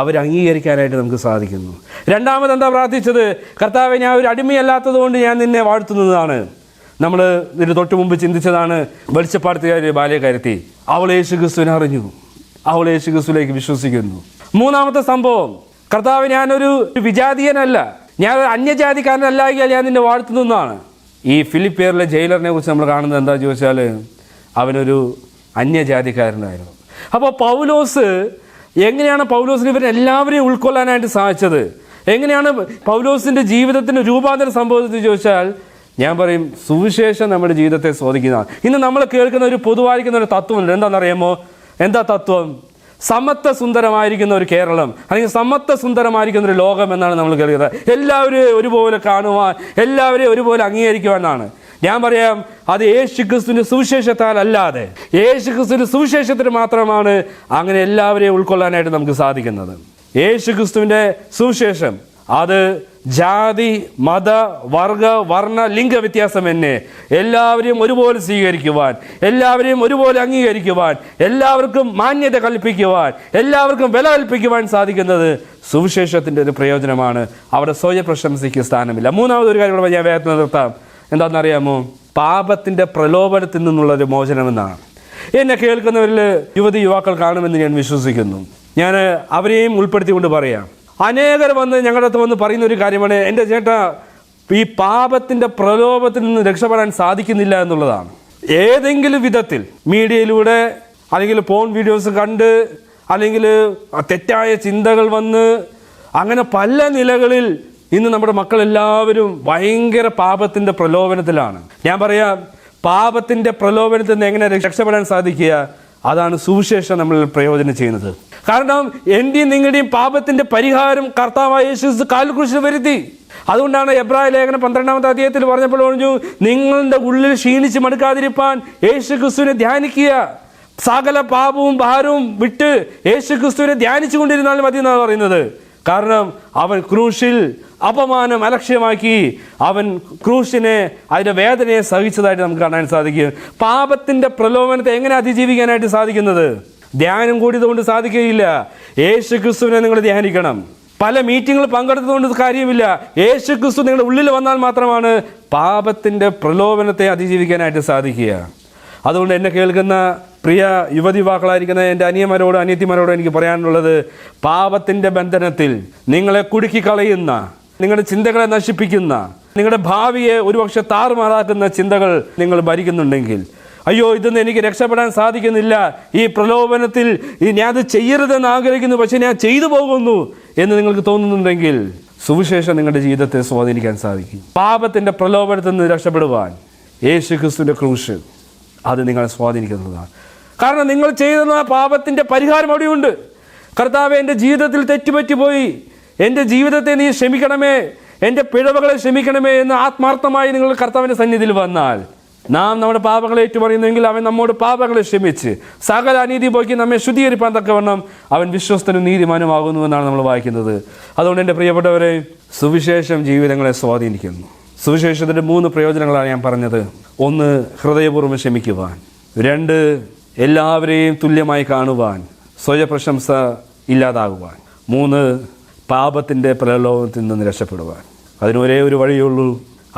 അവർ അംഗീകരിക്കാനായിട്ട് നമുക്ക് സാധിക്കുന്നു. രണ്ടാമത് എന്താ പ്രാർത്ഥിച്ചത്? കർത്താവെ, ഞാൻ ഒരു അടിമയല്ലാത്തത് കൊണ്ട് ഞാൻ നിന്നെ വാഴ്ത്തുന്നതാണ്. നമ്മൾ ഇതിന് തൊട്ട് മുമ്പ് ചിന്തിച്ചതാണ് വെളിച്ചപ്പാടത്തുകാരി ബാല്യക്കാരത്തി. അവൾ യേശു ക്രിസ്തുവിനെ അറിഞ്ഞു, അവൾ യേശു ക്രിസ്തുവിലേക്ക് വിശ്വസിക്കുന്നു. മൂന്നാമത്തെ സംഭവം, കർത്താവ്, ഞാനൊരു വിജാതീയനല്ല, ഞാൻ ഒരു അന്യജാതിക്കാരനല്ല, ഞാൻ നിന്നെ വാഴ്ത്തുന്നതാണ്. ഈ ഫിലിപ്പിയറിലെ ജയിലറിനെ കുറിച്ച് നമ്മൾ കാണുന്നത് എന്താ ചോദിച്ചാൽ, അവനൊരു അന്യജാതിക്കാരനായിരുന്നു. അപ്പോൾ പൗലോസ് എങ്ങനെയാണ് പൗലോസിന് ഇവരെല്ലാവരെയും ഉൾക്കൊള്ളാനായിട്ട് സാധിച്ചത്? എങ്ങനെയാണ് പൗലോസിൻ്റെ ജീവിതത്തിന് രൂപാന്തരം സംഭവിച്ചത് ചോദിച്ചാൽ, ഞാൻ പറയും, സുവിശേഷം നമ്മുടെ ജീവിതത്തെ സ്വാധീനിക്കുന്നതാണ്. ഇന്ന് നമ്മൾ കേൾക്കുന്ന ഒരു പൊതുവായിരിക്കുന്ന ഒരു തത്വമുണ്ട്. എന്താണെന്നറിയാമോ? എന്താ തത്വം? സമത്വ സുന്ദരമായിരിക്കുന്ന ഒരു കേരളം, അല്ലെങ്കിൽ സമത്വ സുന്ദരമായിരിക്കുന്ന ഒരു ലോകം എന്നാണ് നമ്മൾ കേൾക്കുന്നത്. എല്ലാവരെയും ഒരുപോലെ കാണുവാൻ, എല്ലാവരെയും ഒരുപോലെ അംഗീകരിക്കുവാനാണ്. ഞാൻ പറയാം, അത് യേശു ക്രിസ്തുവിൻ്റെ സുവിശേഷത്താൽ അല്ലാതെ, യേശു ക്രിസ്തുവിൻ്റെ സുവിശേഷത്തിന് മാത്രമാണ് അങ്ങനെ എല്ലാവരെയും ഉൾക്കൊള്ളാനായിട്ട് നമുക്ക് സാധിക്കുന്നത്. യേശു ക്രിസ്തുവിൻ്റെ സുവിശേഷം അത് ജാതി, മത, വർഗ, വർണ്ണ, ലിംഗ വ്യത്യാസമെന്നെ എല്ലാവരെയും ഒരുപോലെ സ്വീകരിക്കുവാൻ, എല്ലാവരെയും ഒരുപോലെ അംഗീകരിക്കുവാൻ, എല്ലാവർക്കും മാന്യത കൽപ്പിക്കുവാൻ, എല്ലാവർക്കും വില കൽപ്പിക്കുവാൻ സാധിക്കുന്നത് സുവിശേഷത്തിൻ്റെ ഒരു പ്രയോജനമാണ്. അവിടെ സ്വയപ്രശംസയ്ക്ക് സ്ഥാനമില്ല. മൂന്നാമതൊരു കാര്യം കൂടെ ഞാൻ വേഗത്തിൽ നിർത്താം. എന്താണെന്നറിയാമോ? പാപത്തിൻ്റെ പ്രലോഭനത്തിൽ നിന്നുള്ളൊരു മോചനമെന്നാണ്. എന്നെ കേൾക്കുന്നവരിൽ യുവതി യുവാക്കൾ കാണുമെന്ന് ഞാൻ വിശ്വസിക്കുന്നു. ഞാൻ അവരെയും ഉൾപ്പെടുത്തിക്കൊണ്ട് പറയാം, അനേകർ വന്ന് ഞങ്ങളുടെ അടുത്ത് വന്ന് പറയുന്ന ഒരു കാര്യമാണ്, എൻ്റെ ചേട്ടാ ഈ പാപത്തിൻ്റെ പ്രലോഭത്തിൽ നിന്ന് രക്ഷപ്പെടാൻ സാധിക്കുന്നില്ല എന്നുള്ളതാണ്. ഏതെങ്കിലും വിധത്തിൽ മീഡിയയിലൂടെ അല്ലെങ്കിൽ ഫോൺ വീഡിയോസ് കണ്ട് അല്ലെങ്കിൽ തെറ്റായ ചിന്തകൾ വന്ന് അങ്ങനെ പല നിലകളിൽ ഇന്ന് നമ്മുടെ മക്കളെല്ലാവരും ഭയങ്കര പാപത്തിൻ്റെ പ്രലോഭനത്തിലാണ്. ഞാൻ പറയാം, പാപത്തിൻ്റെ പ്രലോഭനത്തിൽ നിന്ന് എങ്ങനെ രക്ഷപ്പെടാൻ സാധിക്കുക? അതാണ് സുവിശേഷം നമ്മൾ പ്രയോജനം ചെയ്യുന്നത്. കാരണം എൻ്റെയും നിങ്ങളുടെയും പാപത്തിൻ്റെ പരിഹാരം കർത്താവായ യേശു കാൽക്കുരിശിൽ വരുത്തി. അതുകൊണ്ടാണ് എബ്രായ ലേഖനം 12-ാമത്തെ അധ്യായത്തിൽ പറഞ്ഞപ്പോൾ പറഞ്ഞു, നിങ്ങളുടെ ഉള്ളിൽ ക്ഷീണിച്ച് മടുക്കാതിരിപ്പാൻ യേശു ക്രിസ്തുവിനെ ധ്യാനിക്കുക. സകല പാപവും ഭാരവും വിട്ട് യേശു ക്രിസ്തുവിനെ ധ്യാനിച്ചു കൊണ്ടിരുന്നാലും മതി എന്നാണ് പറയുന്നത്. കാരണം അവൻ ക്രൂശിൽ അപമാനം അലക്ഷ്യമാക്കി അവൻ ക്രൂശിനെ അതിൻ്റെ വേദനയെ സഹിച്ചതായിട്ട് നമുക്ക് കാണാൻ സാധിക്കും. പാപത്തിൻ്റെ പ്രലോഭനത്തെ എങ്ങനെ അതിജീവിക്കാനായിട്ട് സാധിക്കുന്നത്? ധ്യാനം കൂടിയതുകൊണ്ട് സാധിക്കുകയില്ല. യേശു ക്രിസ്തുവിനെ നിങ്ങൾ ധ്യാനിക്കണം. പല മീറ്റിങ്ങുകൾ പങ്കെടുത്തതുകൊണ്ട് കാര്യമില്ല. യേശു ക്രിസ്തു നിങ്ങളുടെ ഉള്ളിൽ വന്നാൽ മാത്രമാണ് പാപത്തിൻ്റെ പ്രലോഭനത്തെ അതിജീവിക്കാനായിട്ട് സാധിക്കുക. അതുകൊണ്ട് എന്നെ കേൾക്കുന്ന പ്രിയ യുവതിവാക്കളായിരിക്കുന്ന എൻ്റെ അനിയന്മാരോടും അനിയത്തിമാരോടും എനിക്ക് പറയാനുള്ളത്, പാപത്തിൻ്റെ ബന്ധനത്തിൽ നിങ്ങളെ കുടുക്കിക്കളയുന്ന, നിങ്ങളുടെ ചിന്തകളെ നശിപ്പിക്കുന്ന, നിങ്ങളുടെ ഭാവിയെ ഒരുപക്ഷെ താറുമാറാക്കുന്ന ചിന്തകൾ നിങ്ങൾ ഭരിക്കുന്നുണ്ടെങ്കിൽ, അയ്യോ ഇതൊന്നും എനിക്ക് രക്ഷപ്പെടാൻ സാധിക്കുന്നില്ല, ഈ പ്രലോഭനത്തിൽ ഞാൻ അത് ചെയ്യരുതെന്ന് ആഗ്രഹിക്കുന്നു പക്ഷെ ഞാൻ ചെയ്തു പോകുന്നു എന്ന് നിങ്ങൾക്ക് തോന്നുന്നുണ്ടെങ്കിൽ സുവിശേഷം നിങ്ങളുടെ ജീവിതത്തെ സ്വാധീനിക്കാൻ സാധിക്കും. പാപത്തിൻ്റെ പ്രലോഭനത്തിൽ നിന്ന് രക്ഷപ്പെടുവാൻ യേശു ക്രിസ്തുവിൻ്റെ ക്രൂശ് അത് നിങ്ങളെ സ്വാധീനിക്കുന്നതാണ്. കാരണം നിങ്ങൾ ചെയ്യുന്ന പാപത്തിൻ്റെ പരിഹാരം അവിടെയുണ്ട്. കർത്താവേ, എൻ്റെ ജീവിതത്തിൽ തെറ്റുപറ്റിപ്പോയി, എൻ്റെ ജീവിതത്തെ നീ ക്ഷമിക്കണമേ, എൻ്റെ പിഴവുകളെ ക്ഷമിക്കണമേ എന്ന് ആത്മാർത്ഥമായി നിങ്ങൾ കർത്താവിൻ്റെ സന്നിധിയിൽ വന്നാൽ, നാം നമ്മുടെ പാപങ്ങളെ ഏറ്റുപറയുന്നെങ്കിൽ അവൻ നമ്മോട് പാപങ്ങളെ ക്ഷമിച്ച് സകല അനീതി പോക്കി നമ്മെ ശുദ്ധീകരിപ്പാൻ തക്കവണ്ണം അവൻ വിശ്വസ്തനും നീതിമാനുമാകുന്നു എന്നാണ് നമ്മൾ വായിക്കുന്നത്. അതുകൊണ്ട് എൻ്റെ പ്രിയപ്പെട്ടവരെ, സുവിശേഷം ജീവിതങ്ങളെ സ്വാധീനിക്കുന്നു. സുവിശേഷത്തിൻ്റെ 3 പ്രയോജനങ്ങളാണ് ഞാൻ പറഞ്ഞത്. 1, ഹൃദയപൂർവ്വം ക്ഷമിക്കുവാൻ. 2, എല്ലാവരെയും തുല്യമായി കാണുവാൻ, സ്വയപ്രശംസ ഇല്ലാതാകുവാൻ. 3, പാപത്തിൻ്റെ പ്രലോഭനത്തിൽ നിന്ന് രക്ഷപ്പെടുവാൻ. അതിന് ഒരേ ഒരു വഴിയുള്ളൂ,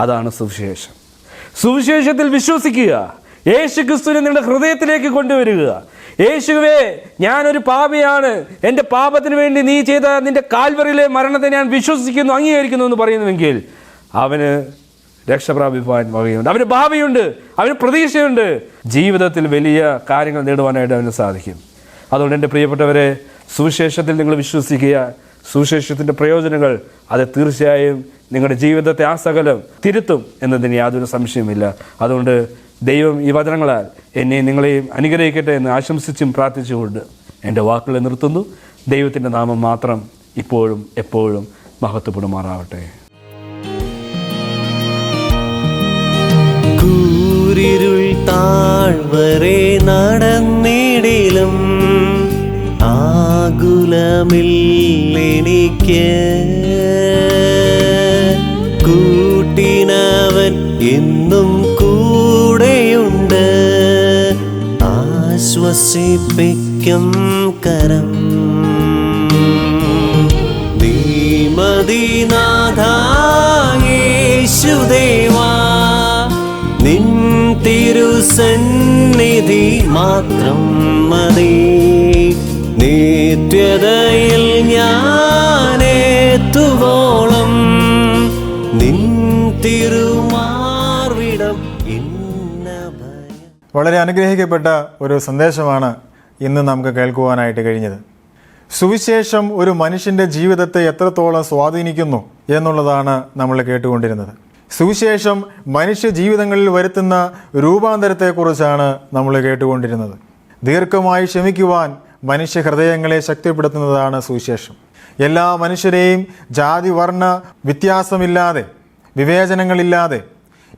അതാണ് സുവിശേഷം. സുവിശേഷത്തിൽ വിശ്വസിക്കുക, യേശു ക്രിസ്തുവിനെ നിങ്ങളുടെ ഹൃദയത്തിലേക്ക് കൊണ്ടുവരിക. യേശുവേ, ഞാനൊരു പാപിയാണ്, എൻ്റെ പാപത്തിന് വേണ്ടി നീ ചെയ്ത നിൻ്റെ കാൽവറിയിലെ മരണത്തെ ഞാൻ വിശ്വസിക്കുന്നു, അംഗീകരിക്കുന്നു എന്ന് പറയുന്നുവെങ്കിൽ അവന് രക്ഷപ്രാപിപ്പാൻ വകയുണ്ട്, അവന് ഭാവിയുണ്ട്, അവന് പ്രതീക്ഷയുണ്ട്, ജീവിതത്തിൽ വലിയ കാര്യങ്ങൾ നേടുവാനായിട്ട് അവന് സാധിക്കും. അതുകൊണ്ട് എൻ്റെ പ്രിയപ്പെട്ടവരെ, സുവിശേഷത്തിൽ നിങ്ങൾ വിശ്വസിക്കുക. സുവിശേഷത്തിൻ്റെ പ്രയോജനങ്ങൾ അത് തീർച്ചയായും നിങ്ങളുടെ ജീവിതത്തെ ആ സകലം തിരുത്തും എന്നതിന് യാതൊരു സംശയമില്ല. അതുകൊണ്ട് ദൈവം ഈ വചനങ്ങളാൽ എന്നെയും നിങ്ങളെയും അനുഗ്രഹിക്കട്ടെ എന്ന് ആശംസിച്ചും പ്രാർത്ഥിച്ചുകൊണ്ട് എൻ്റെ വാക്കുകളെ നിർത്തുന്നു. ദൈവത്തിൻ്റെ നാമം മാത്രം ഇപ്പോഴും എപ്പോഴും മഹത്വപ്പെടുമാറാവട്ടെ. കൂരിരുൾ താഴ്വരെ നടന്നിടിലും ആകുലമില്ലെനിക്ക്, കൂട്ടിനവൻ എന്നും കൂടെയുണ്ട്, ആശ്വസിപ്പിക്കും കരം. നീ മദീനാഥാ യേശുദേവാ, നിൻ തിരുസന്നിധി മാത്രം മതി, നിത്യതയിൽ ഞാനെത്തുവോളം നിൻ തിരുമാർവിടം ഇന്ന ഭയം. വളരെ അനുഗ്രഹിക്കപ്പെട്ട ഒരു സന്ദേശമാണ് ഇന്ന് നമുക്ക് കേൾക്കുവാനായിട്ട് കഴിഞ്ഞത്. സുവിശേഷം ഒരു മനുഷ്യൻ്റെ ജീവിതത്തെ എത്രത്തോളം സ്വാധീനിക്കുന്നു എന്നുള്ളതാണ് നമ്മൾ കേട്ടുകൊണ്ടിരുന്നത്. സുവിശേഷം മനുഷ്യ ജീവിതങ്ങളിൽ വരുത്തുന്ന രൂപാന്തരത്തെക്കുറിച്ചാണ് നമ്മൾ കേട്ടുകൊണ്ടിരുന്നത്. ദീർഘമായി ക്ഷമിക്കുവാൻ മനുഷ്യ ഹൃദയങ്ങളെ ശക്തിപ്പെടുത്തുന്നതാണ് സുവിശേഷം. എല്ലാ മനുഷ്യരെയും ജാതി വർണ്ണ വ്യത്യാസമില്ലാതെ, വിവേചനങ്ങളില്ലാതെ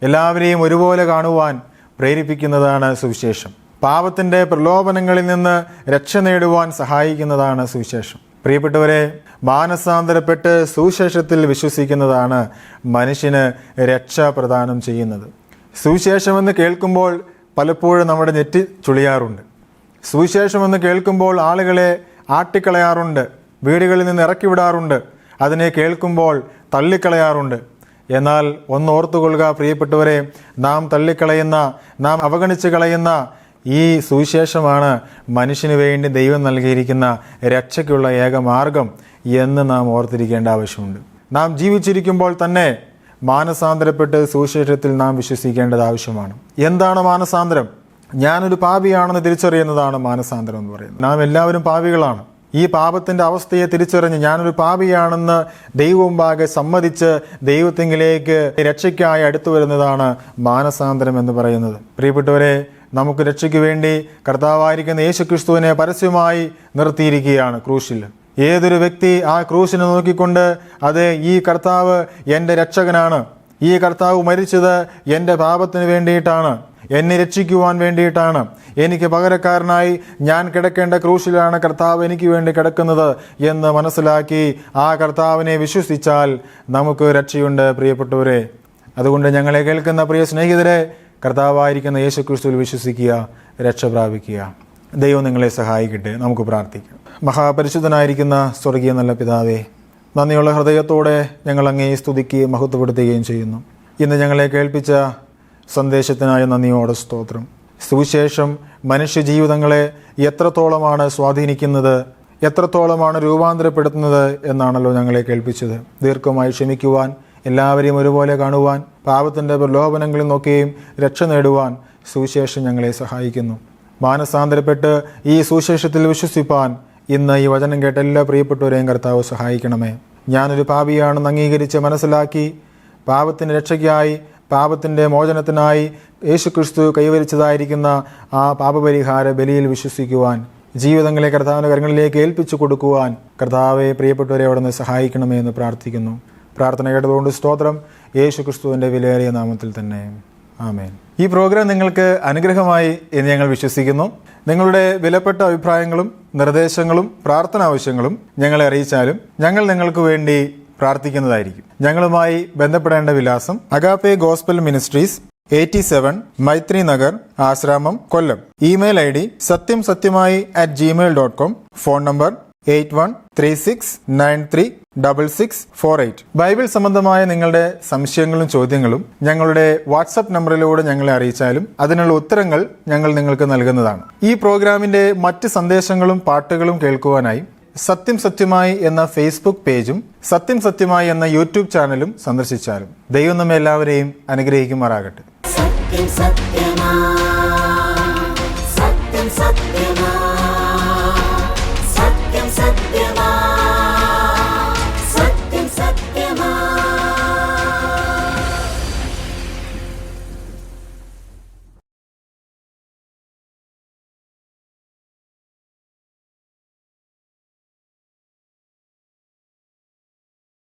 എല്ലാവരെയും ഒരുപോലെ കാണുവാൻ പ്രേരിപ്പിക്കുന്നതാണ് സുവിശേഷം. പാപത്തിൻ്റെ പ്രലോഭനങ്ങളിൽ നിന്ന് രക്ഷ നേടുവാൻ സഹായിക്കുന്നതാണ് സുവിശേഷം. പ്രിയപ്പെട്ടവരെ, മാനസാന്തരപ്പെട്ട് സുവിശേഷത്തിൽ വിശ്വസിക്കുന്നതാണ് മനുഷ്യന് രക്ഷ പ്രദാനം ചെയ്യുന്നത്. സുവിശേഷമെന്ന് കേൾക്കുമ്പോൾ പലപ്പോഴും നമ്മുടെ നെറ്റി ചുളിയാറുണ്ട്. സുവിശേഷമെന്ന് കേൾക്കുമ്പോൾ ആളുകളെ ആട്ടിക്കളയാറുണ്ട്, വീടുകളിൽ നിന്ന് ഇറക്കി വിടാറുണ്ട്, അതിനെ കേൾക്കുമ്പോൾ തള്ളിക്കളയാറുണ്ട്. എന്നാൽ ഒന്നോർത്തുകൊള്ളുക പ്രിയപ്പെട്ടവരെ, നാം തള്ളിക്കളയുന്ന, നാം അവഗണിച്ച് കളയുന്ന ഈ സുവിശേഷമാണ് മനുഷ്യന് വേണ്ടി ദൈവം നൽകിയിരിക്കുന്ന രക്ഷയ്ക്കുള്ള ഏക മാർഗം എന്ന് നാം ഓർത്തിരിക്കേണ്ട ആവശ്യമുണ്ട്. നാം ജീവിച്ചിരിക്കുമ്പോൾ തന്നെ മാനസാന്തരപ്പെട്ട് സുവിശേഷത്തിൽ നാം വിശ്വസിക്കേണ്ടത് ആവശ്യമാണ്. എന്താണ് മാനസാന്തരം? ഞാനൊരു പാപിയാണെന്ന് തിരിച്ചറിയുന്നതാണ് മാനസാന്തരം എന്ന് പറയുന്നത്. നാം എല്ലാവരും പാപികളാണ്. ഈ പാപത്തിൻ്റെ അവസ്ഥയെ തിരിച്ചറിഞ്ഞ് ഞാനൊരു പാപിയാണെന്ന് ദൈവമുമ്പാകെ സമ്മതിച്ച് ദൈവത്തിങ്കിലേക്ക് രക്ഷയ്ക്കായി അടുത്തു വരുന്നതാണ് മാനസാന്തരം എന്ന് പറയുന്നത്. പ്രിയപ്പെട്ടവരെ, നമുക്ക് രക്ഷയ്ക്ക് വേണ്ടി കർത്താവായിരിക്കുന്ന യേശുക്രിസ്തുവിനെ പരസ്യമായി നിർത്തിയിരിക്കുകയാണ് ക്രൂശിൽ. ഏതൊരു വ്യക്തി ആ ക്രൂശിനെ നോക്കിക്കൊണ്ട് അത് ഈ കർത്താവ് എൻ്റെ രക്ഷകനാണ്, ഈ കർത്താവ് മരിച്ചത് എൻ്റെ പാപത്തിന് വേണ്ടിയിട്ടാണ്, എന്നെ രക്ഷിക്കുവാൻ വേണ്ടിയിട്ടാണ്, എനിക്ക് പകരക്കാരനായി ഞാൻ കിടക്കേണ്ട ക്രൂശിലാണ് കർത്താവ് എനിക്ക് വേണ്ടി കിടക്കുന്നത് എന്ന് മനസ്സിലാക്കി ആ കർത്താവിനെ വിശ്വസിച്ചാൽ നമുക്ക് രക്ഷയുണ്ട്. പ്രിയപ്പെട്ടവരെ, അതുകൊണ്ട് ഞങ്ങളെ കേൾക്കുന്ന പ്രിയ സ്നേഹിതരെ, കർത്താവായിരിക്കുന്ന യേശുക്രിസ്തുവിൽ വിശ്വസിക്കുക, രക്ഷ പ്രാപിക്കുക. ദൈവം നിങ്ങളെ സഹായിക്കട്ടെ. നമുക്ക് പ്രാർത്ഥിക്കാം. മഹാപരിശുദ്ധനായിരിക്കുന്ന സ്വർഗീയ നല്ല പിതാവേ, നന്ദിയുള്ള ഹൃദയത്തോടെ ഞങ്ങൾ അങ്ങേ സ്തുതിക്കുകയും മഹത്വപ്പെടുത്തുകയും ചെയ്യുന്നു. ഇന്ന് ഞങ്ങളെ കേൾപ്പിച്ച സന്ദേശത്തിനായ നന്ദിയോടെ സ്തോത്രം. സുവിശേഷം മനുഷ്യജീവിതങ്ങളെ എത്രത്തോളമാണ് സ്വാധീനിക്കുന്നത്, എത്രത്തോളമാണ് രൂപാന്തരപ്പെടുത്തുന്നത് എന്നാണല്ലോ ഞങ്ങളെ കേൾപ്പിച്ചത്. ദീർഘമായി ക്ഷമിക്കുവാൻ, എല്ലാവരെയും ഒരുപോലെ കാണുവാൻ, പാപത്തിൻ്റെ പ്രലോഭനങ്ങളിൽ നിന്നൊക്കെയും രക്ഷ നേടുവാൻ സുവിശേഷം ഞങ്ങളെ സഹായിക്കുന്നു. മാനസാന്തരപ്പെട്ട് ഈ സുവിശേഷത്തിൽ വിശ്വസിപ്പാൻ ഇന്ന് ഈ വചനം കേട്ട എല്ലാ പ്രിയപ്പെട്ടവരെയും കർത്താവ് സഹായിക്കണമേ. ഞാനൊരു പാപിയാണെന്ന് അംഗീകരിച്ച് മനസ്സിലാക്കി പാപത്തിൻ്റെ രക്ഷയ്ക്കായി, പാപത്തിൻ്റെ മോചനത്തിനായി യേശുക്രിസ്തു കൈവരിച്ചതായിരിക്കുന്ന ആ പാപപരിഹാര ബലിയിൽ വിശ്വസിക്കുവാൻ, ജീവിതങ്ങളെ കർത്താവിൻ്റെ കരങ്ങളിലേക്ക് ഏൽപ്പിച്ചു കൊടുക്കുവാൻ കർത്താവെ പ്രിയപ്പെട്ടവരെ അവിടെ നിന്ന് സഹായിക്കണമേ എന്ന് പ്രാർത്ഥിക്കുന്നു. പ്രാർത്ഥന കേട്ടതുകൊണ്ട് സ്തോത്രം. യേശുക്രിസ്തുവിൻ്റെ വിലയേറിയ നാമത്തിൽ തന്നെ ആമേൻ. ഈ പ്രോഗ്രാം നിങ്ങൾക്ക് അനുഗ്രഹമായി എന്ന് ഞങ്ങൾ വിശ്വസിക്കുന്നു. നിങ്ങളുടെ വിലപ്പെട്ട അഭിപ്രായങ്ങളും നിർദ്ദേശങ്ങളും പ്രാർത്ഥന ആവശ്യങ്ങളും ഞങ്ങളെ അറിയിച്ചാലും ഞങ്ങൾ നിങ്ങൾക്ക് വേണ്ടി പ്രാർത്ഥിക്കുന്നതായിരിക്കും. ഞങ്ങളുമായി ബന്ധപ്പെടേണ്ട വിലാസം Agape Gospel Ministries, 87 Maithri Nagar, Asramam, Kollam. Email ID satyamsatyamai@gmail.com. Phone number 8136936648. Bible സംബന്ധമായ നിങ്ങളുടെ സംശയങ്ങളും ചോദ്യങ്ങളും ഞങ്ങളുടെ വാട്സപ്പ് നമ്പറിലൂടെ ഞങ്ങളെ അറിയിച്ചാലും അതിനുള്ള ഉത്തരങ്ങൾ ഞങ്ങൾ നിങ്ങൾക്ക് നൽകുന്നതാണ്. ഈ പ്രോഗ്രാമിന്റെ മറ്റ് സന്ദേശങ്ങളും പാട്ടുകളും കേൾക്കുവാനായി സത്യം സത്യമായി എന്ന ഫേസ്ബുക്ക് പേജും സത്യം സത്യമായി എന്ന യൂട്യൂബ് ചാനലും സന്ദർശിച്ചാലും ദൈവം നമ്മെ എല്ലാവരെയും അനുഗ്രഹിക്കുമാറാകട്ടെ. സത്യം സത്യമാ, സത്യം സത്യം.